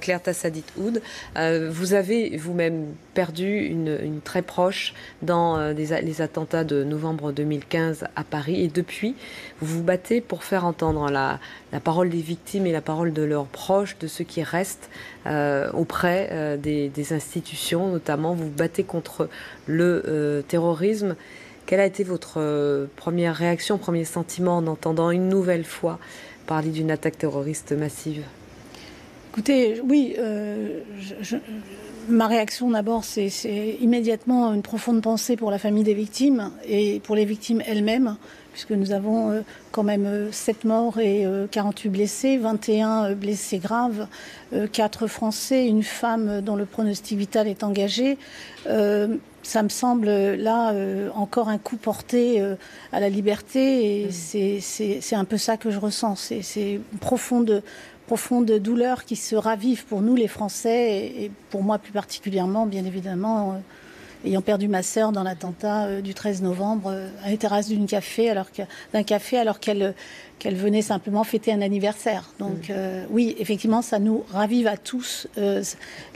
Claire Tassadit-Oud. Vous avez vous-même perdu une très proche dans les attentats de novembre 2015 à Paris. Et depuis, vous vous battez pour faire entendre la parole des victimes et la parole de leurs proches, de ceux qui restent auprès des institutions. Notamment, vous vous battez contre le terrorisme. Quelle a été votre première réaction, premier sentiment en entendant une nouvelle fois parler d'une attaque terroriste massive ? Écoutez, oui, ma réaction d'abord, c'est immédiatement une profonde pensée pour la famille des victimes et pour les victimes elles-mêmes, puisque nous avons quand même 7 morts et 48 blessés, 21 blessés graves, 4 Français, une femme dont le pronostic vital est engagé. Ça me semble là encore un coup porté à la liberté et c'est un peu ça que je ressens. C'est une profonde douleur qui se ravive pour nous les Français et pour moi plus particulièrement, bien évidemment, ayant perdu ma sœur dans l'attentat du 13 novembre à la terrasse d'un café alors qu'elle venait simplement fêter un anniversaire. Donc oui, effectivement, ça nous ravive à tous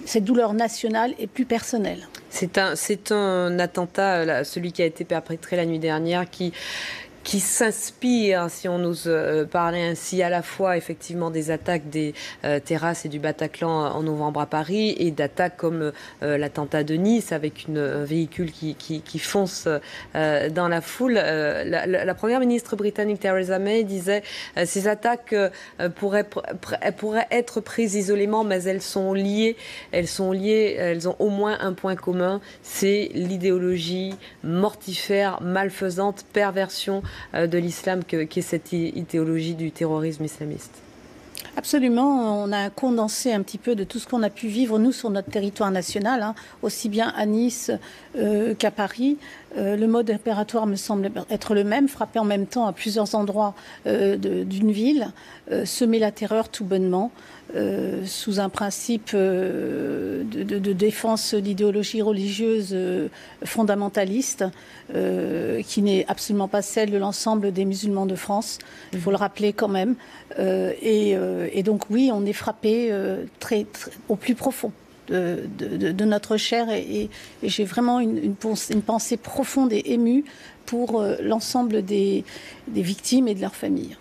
cette douleur nationale et plus personnelle. C'est un attentat, celui qui a été perpétré la nuit dernière, qui s'inspire, si on ose parler ainsi, à la fois effectivement des attaques des terrasses et du Bataclan en novembre à Paris et d'attaques comme l'attentat de Nice avec un véhicule qui fonce dans la foule. La première ministre britannique Theresa May disait ces attaques pourraient être prises isolément, mais elles sont liées, elles ont au moins un point commun, c'est l'idéologie mortifère, malfaisante, perversion de l'islam qu'est cette idéologie du terrorisme islamiste. Absolument, on a condensé un petit peu de tout ce qu'on a pu vivre, nous, sur notre territoire national, aussi bien à Nice qu'à Paris. Le mode opératoire me semble être le même, frapper en même temps à plusieurs endroits d'une ville, semer la terreur tout bonnement, sous un principe de défense d'idéologie religieuse fondamentaliste, qui n'est absolument pas celle de l'ensemble des musulmans de France, il faut le rappeler quand même. Et donc oui, on est frappé au plus profond de notre chair et j'ai vraiment une pensée profonde et émue pour l'ensemble des victimes et de leurs familles.